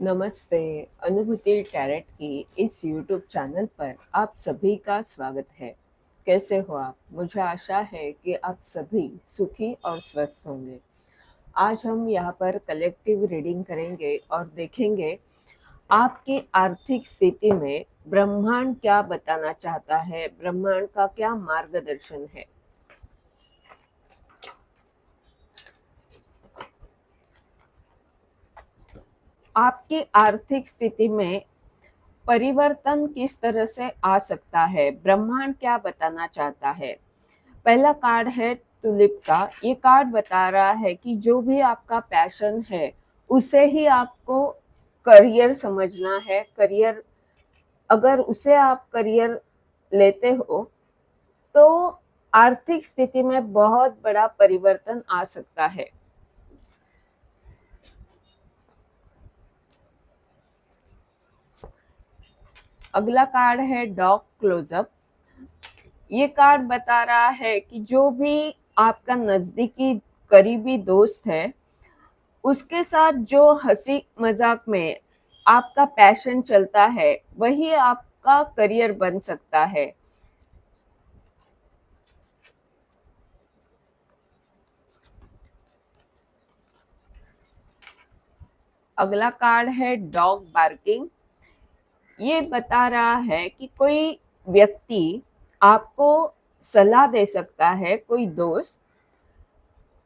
नमस्ते। अनुभूति टैरेट की इस यूट्यूब चैनल पर आप सभी का स्वागत है। कैसे हो आप? मुझे आशा है कि आप सभी सुखी और स्वस्थ होंगे। आज हम यहाँ पर कलेक्टिव रीडिंग करेंगे और देखेंगे आपकी आर्थिक स्थिति में ब्रह्मांड क्या बताना चाहता है, ब्रह्मांड का क्या मार्गदर्शन है। आपकी आर्थिक स्थिति में परिवर्तन किस तरह से आ सकता है, ब्रह्मांड क्या बताना चाहता है। पहला कार्ड है टुलिप का। ये कार्ड बता रहा है कि जो भी आपका पैशन है उसे ही आपको करियर समझना है। करियर, अगर उसे आप करियर लेते हो तो आर्थिक स्थिति में बहुत बड़ा परिवर्तन आ सकता है। अगला कार्ड है डॉग क्लोजअप। ये कार्ड बता रहा है कि जो भी आपका नजदीकी करीबी दोस्त है उसके साथ जो हंसी मजाक में आपका पैशन चलता है वही आपका करियर बन सकता है। अगला कार्ड है डॉग बार्किंग। ये बता रहा है कि कोई व्यक्ति आपको सलाह दे सकता है, कोई दोस्त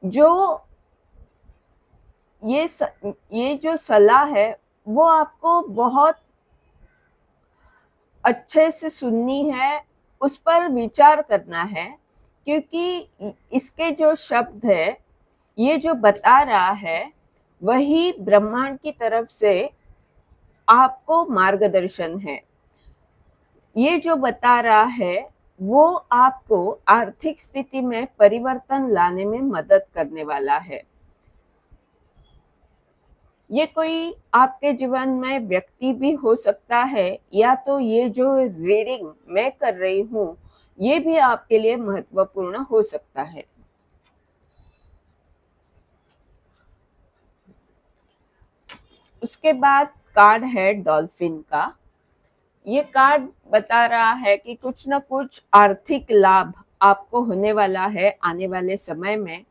जो ये जो सलाह है वो आपको बहुत अच्छे से सुननी है, उस पर विचार करना है, क्योंकि इसके जो शब्द है, ये जो बता रहा है वही ब्रह्मांड की तरफ से आपको मार्गदर्शन है। ये जो बता रहा है वो आपको आर्थिक स्थिति में परिवर्तन लाने में मदद करने वाला है। ये कोई आपके जीवन में व्यक्ति भी हो सकता है, या तो ये जो रीडिंग मैं कर रही हूँ ये भी आपके लिए महत्वपूर्ण हो सकता है। उसके बाद कार्ड है डॉल्फिन का। ये कार्ड बता रहा है कि कुछ ना कुछ आर्थिक लाभ आपको होने वाला है आने वाले समय में,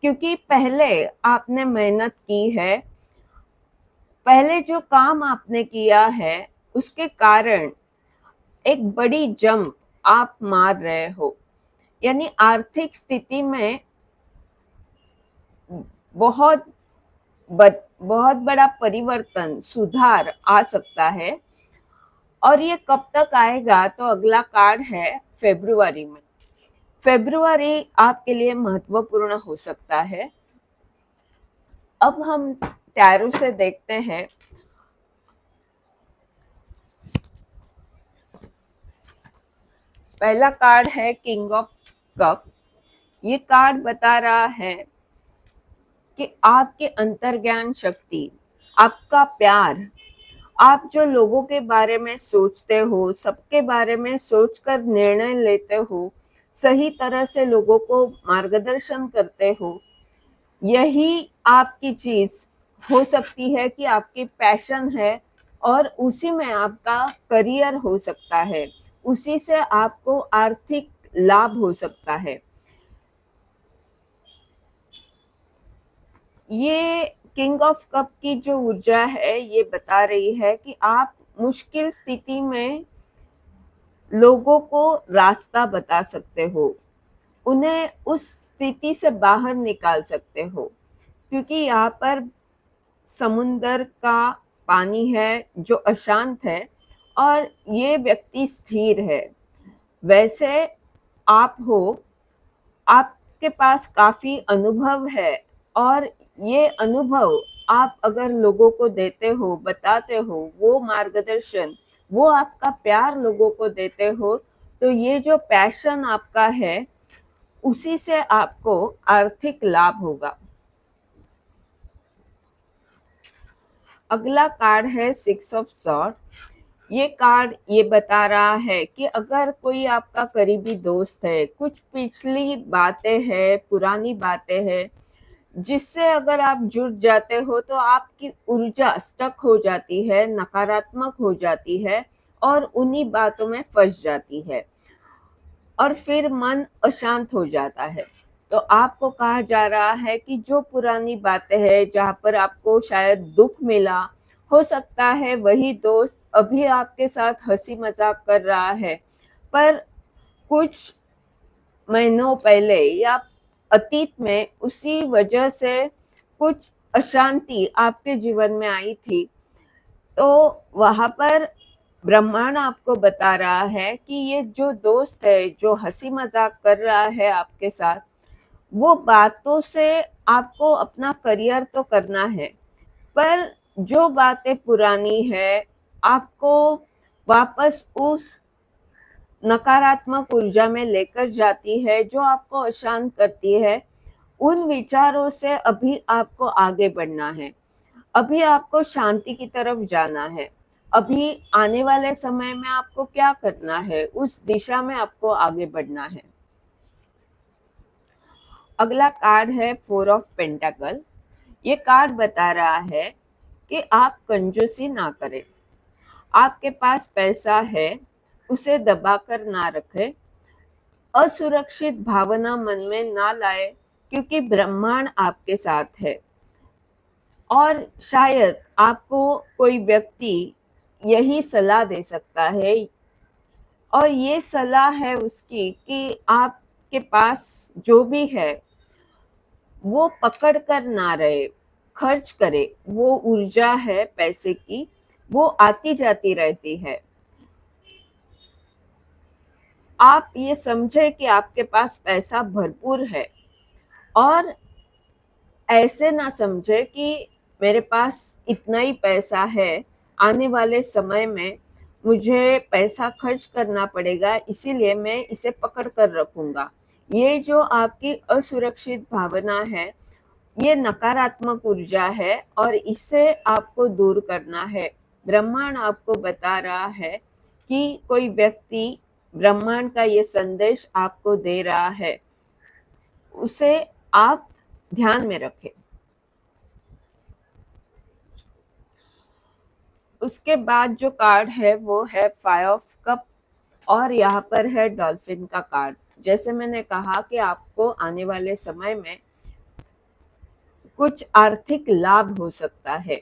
क्योंकि पहले आपने मेहनत की है, पहले जो काम आपने किया है उसके कारण एक बड़ी जंप आप मार रहे हो। यानी आर्थिक स्थिति में बहुत बहुत बड़ा परिवर्तन, सुधार आ सकता है। और ये कब तक आएगा, तो अगला कार्ड है फेब्रुवरी में। फेब्रुवरी आपके लिए महत्वपूर्ण हो सकता है। अब हम टैरो से देखते हैं। पहला कार्ड है किंग ऑफ कप। ये कार्ड बता रहा है कि आपके अंतर्ज्ञान शक्ति, आपका प्यार, आप जो लोगों के बारे में सोचते हो, सबके बारे में सोचकर निर्णय लेते हो, सही तरह से लोगों को मार्गदर्शन करते हो, यही आपकी चीज हो सकती है कि आपकी पैशन है और उसी में आपका करियर हो सकता है, उसी से आपको आर्थिक लाभ हो सकता है। ये किंग ऑफ कप की जो ऊर्जा है ये बता रही है कि आप मुश्किल स्थिति में लोगों को रास्ता बता सकते हो, उन्हें उस स्थिति से बाहर निकाल सकते हो, क्योंकि यहाँ पर समुंदर का पानी है जो अशांत है और ये व्यक्ति स्थिर है। वैसे आप हो, आपके पास काफी अनुभव है और ये अनुभव आप अगर लोगों को देते हो, बताते हो, वो मार्गदर्शन, वो आपका प्यार लोगों को देते हो, तो ये जो पैशन आपका है उसी से आपको आर्थिक लाभ होगा। अगला कार्ड है सिक्स ऑफ सॉर्ड। ये कार्ड ये बता रहा है कि अगर कोई आपका करीबी दोस्त है, कुछ पिछली बातें हैं, पुरानी बातें हैं जिससे अगर आप जुड़ जाते हो तो आपकी ऊर्जा स्टक हो जाती है, नकारात्मक हो जाती है और उन्हीं बातों में फँस जाती है और फिर मन अशांत हो जाता है। तो आपको कहा जा रहा है कि जो पुरानी बातें हैं, जहाँ पर आपको शायद दुःख मिला, हो सकता है वही दोस्त अभी आपके साथ हँसी-मज़ाक कर रहा है, पर कुछ महीनों पहले या अतीत में उसी वजह से कुछ अशांति आपके जीवन में आई थी, तो वहाँ पर ब्रह्मांड आपको बता रहा है कि ये जो दोस्त है, जो हँसी-मज़ाक कर रहा है आपके साथ, वो बातों से आपको अपना करियर तो करना है, पर जो बातें पुरानी है, आपको वापस उस नकारात्मक ऊर्जा में लेकर जाती है, जो आपको अशांत करती है। उन विचारों से अभी आपको आगे बढ़ना है। अभी आपको शांति की तरफ जाना है। अभी आने वाले समय में आपको क्या करना है, उस दिशा में आपको आगे बढ़ना है। अगला कार्ड है 4 ऑफ पेंटाकल। ये कार्ड बता रहा है कि आप कंजूसी ना करें। आपके पास पैसा है, उसे दबाकर ना रखें। असुरक्षित भावना मन में ना लाए, क्योंकि ब्रह्मांड आपके साथ है। और शायद आपको कोई व्यक्ति यही सलाह दे सकता है, और ये सलाह है उसकी कि आपके पास जो भी है वो पकड़ कर ना रहे, खर्च करे। वो ऊर्जा है पैसे की, वो आती जाती रहती है। आप ये समझे कि आपके पास पैसा भरपूर है, और ऐसे ना समझे कि मेरे पास इतना ही पैसा है, आने वाले समय में मुझे पैसा खर्च करना पड़ेगा, इसीलिए मैं इसे पकड़ कर रखूँगा। ये जो आपकी असुरक्षित भावना है, ये नकारात्मक ऊर्जा है और इससे आपको दूर करना है। ब्रह्मांड आपको बता रहा है कि कोई व्यक्ति ब्रह्मांड का ये संदेश आपको दे रहा है, उसे आप ध्यान में रखें। उसके बाद जो कार्ड है वो है 5 ऑफ कप, और यहाँ पर है डॉल्फिन का कार्ड। जैसे मैंने कहा कि आपको आने वाले समय में कुछ आर्थिक लाभ हो सकता है,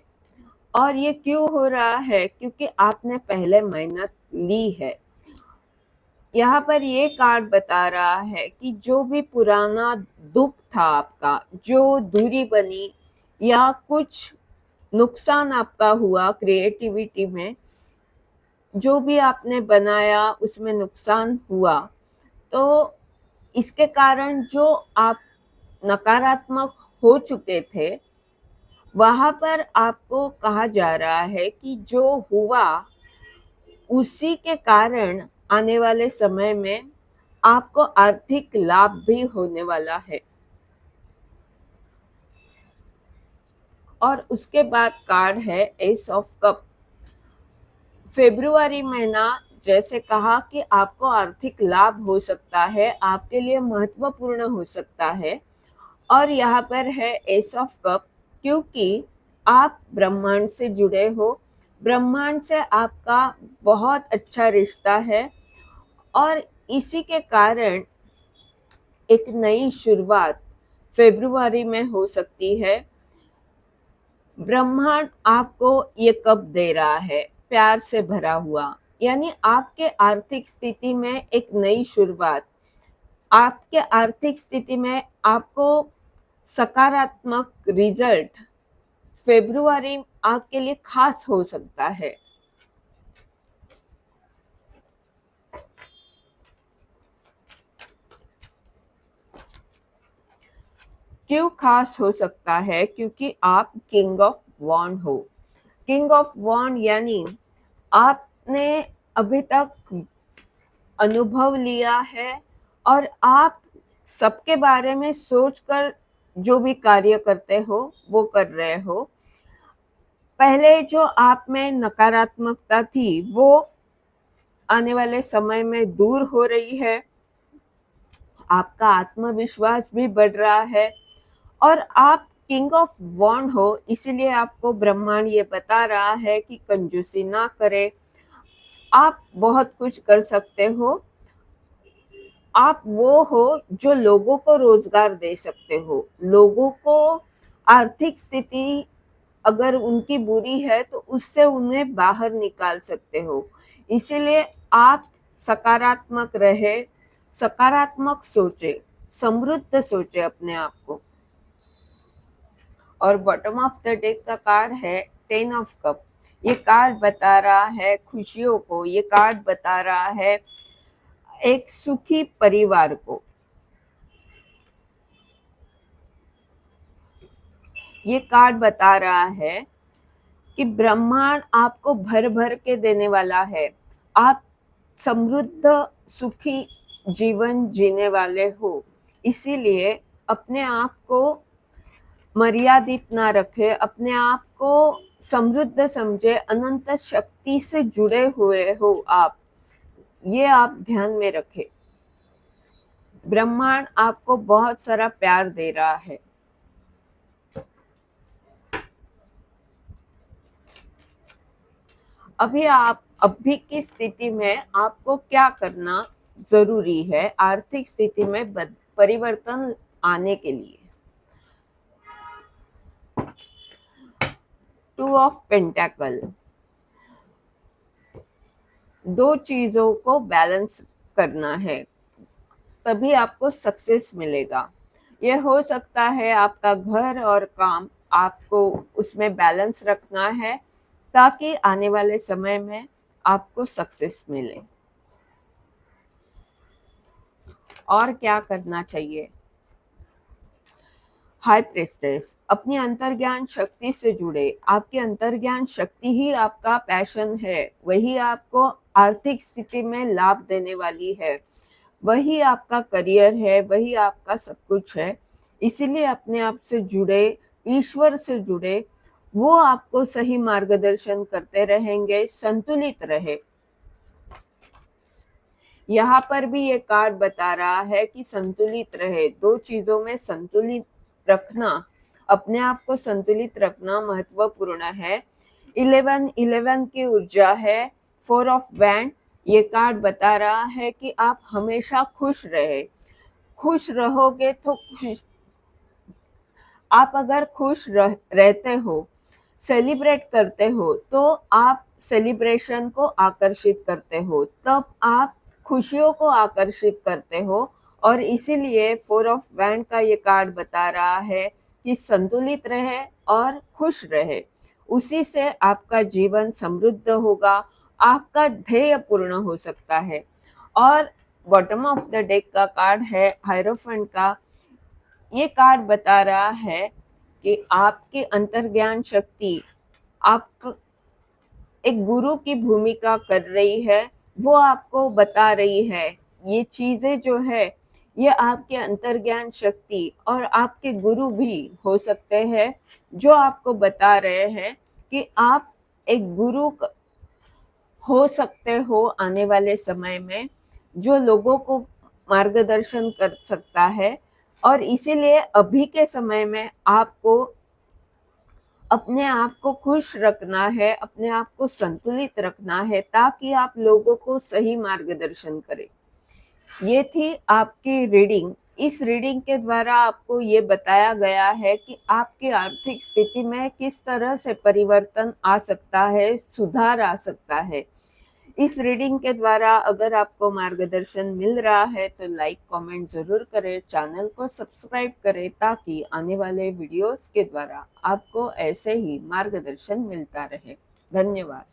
और ये क्यों हो रहा है, क्योंकि आपने पहले मेहनत ली है। यहाँ पर ये कार्ड बता रहा है कि जो भी पुराना दुःख था आपका, जो दूरी बनी या कुछ नुकसान आपका हुआ क्रिएटिविटी में, जो भी आपने बनाया उसमें नुकसान हुआ, तो इसके कारण जो आप नकारात्मक हो चुके थे, वहाँ पर आपको कहा जा रहा है कि जो हुआ उसी के कारण आने वाले समय में आपको आर्थिक लाभ भी होने वाला है। और उसके बाद कार्ड है एस ऑफ कप। फेब्रुआरी महीना, जैसे कहा कि आपको आर्थिक लाभ हो सकता है, आपके लिए महत्वपूर्ण हो सकता है, और यहाँ पर है एस ऑफ कप, क्योंकि आप ब्रह्मांड से जुड़े हो, ब्रह्मांड से आपका बहुत अच्छा रिश्ता है, और इसी के कारण एक नई शुरुआत फेब्रुआरी में हो सकती है। ब्रह्मांड आपको ये कप दे रहा है, प्यार से भरा हुआ, यानी आपके आर्थिक स्थिति में एक नई शुरुआत। आपके आर्थिक स्थिति में आपको सकारात्मक रिजल्ट फेब्रुआरी आपके लिए खास हो सकता है। क्यों खास हो सकता है? क्योंकि आप किंग ऑफ वॉन्ड हो। किंग ऑफ वॉन्ड यानी आपने अभी तक अनुभव लिया है, और आप सबके बारे में सोचकर जो भी कार्य करते हो वो कर रहे हो। पहले जो आप में नकारात्मकता थी वो आने वाले समय में दूर हो रही है। आपका आत्मविश्वास भी बढ़ रहा है, और आप किंग ऑफ वॉन्ड हो, इसीलिए आपको ब्रह्मांड ये बता रहा है कि कंजूसी ना करे। आप बहुत कुछ कर सकते हो। आप वो हो जो लोगों को रोजगार दे सकते हो। लोगों को आर्थिक स्थिति अगर उनकी बुरी है तो उससे उन्हें बाहर निकाल सकते हो। इसीलिए आप सकारात्मक रहे, सकारात्मक सोचे, समृद्ध सोचे अपने आप को। और बॉटम ऑफ द डेक का कार्ड है 10 ऑफ कप। ये कार्ड बता रहा है खुशियों को, ये कार्ड बता रहा है एक सुखी परिवार को। ये कार्ड बता रहा है कि ब्रह्मांड आपको भर भर के देने वाला है। आप समृद्ध सुखी जीवन जीने वाले हो। इसीलिए अपने आप को मर्यादित ना रखे, अपने आप को समृद्ध समझे, अनंत शक्ति से जुड़े हुए हो आप, ये आप ध्यान में रखें। ब्रह्मांड आपको बहुत सारा प्यार दे रहा है। अभी की स्थिति में आपको क्या करना जरूरी है आर्थिक स्थिति में परिवर्तन आने के लिए। 2 ऑफ पेंटाकल, दो चीजों को बैलेंस करना है, तभी आपको सक्सेस मिलेगा। ये हो सकता है आपका घर और काम, आपको उसमें बैलेंस रखना है ताकि आने वाले समय में आपको सक्सेस मिले। और क्या करना चाहिए? हाई प्रेस्टेस, अपनी अंतर्ज्ञान शक्ति से जुड़े। आपकी अंतर्ज्ञान शक्ति ही आपका पैशन है, वही आपको आर्थिक स्थिति में लाभ देने वाली है, वही आपका करियर है, वही आपका सब कुछ है। इसीलिए अपने आप से जुड़े, ईश्वर से जुड़े, वो आपको सही मार्गदर्शन करते रहेंगे। संतुलित रहे। यहाँ पर भी ये कार्ड बता रहा है कि संतुलित रहे, दो चीजों में संतुलित रखना, अपने आप को संतुलित रखना महत्वपूर्ण है। 11 की ऊर्जा है, 4 ऑफ बैंड। ये कार्ड बता रहा है कि आप हमेशा खुश रहे। खुश रहोगे तो आप अगर खुश रहते हो, सेलिब्रेट करते हो, तो आप सेलिब्रेशन को आकर्षित करते हो, तब आप खुशियों को आकर्षित करते हो। और इसीलिए 4 ऑफ वैंड का ये कार्ड बता रहा है कि संतुलित रहे और खुश रहे, उसी से आपका जीवन समृद्ध होगा, आपका ध्येय पूर्ण हो सकता है। और बॉटम ऑफ द डेक का कार्ड है हायरोफेंट का। ये कार्ड बता रहा है कि आपकी अंतर्ज्ञान शक्ति आप एक गुरु की भूमिका कर रही है, वो आपको बता रही है ये चीजें जो है, ये आपके अंतर्ज्ञान शक्ति और आपके गुरु भी हो सकते हैं जो आपको बता रहे हैं कि आप एक गुरु हो सकते हो आने वाले समय में, जो लोगों को मार्गदर्शन कर सकता है। और इसीलिए अभी के समय में आपको अपने आप को खुश रखना है, अपने आप को संतुलित रखना है, ताकि आप लोगों को सही मार्गदर्शन करें। ये थी आपकी रीडिंग। इस रीडिंग के द्वारा आपको ये बताया गया है कि आपकी आर्थिक स्थिति में किस तरह से परिवर्तन आ सकता है, सुधार आ सकता है। इस रीडिंग के द्वारा अगर आपको मार्गदर्शन मिल रहा है तो लाइक कमेंट जरूर करें, चैनल को सब्सक्राइब करें, ताकि आने वाले वीडियोस के द्वारा आपको ऐसे ही मार्गदर्शन मिलता रहे। धन्यवाद।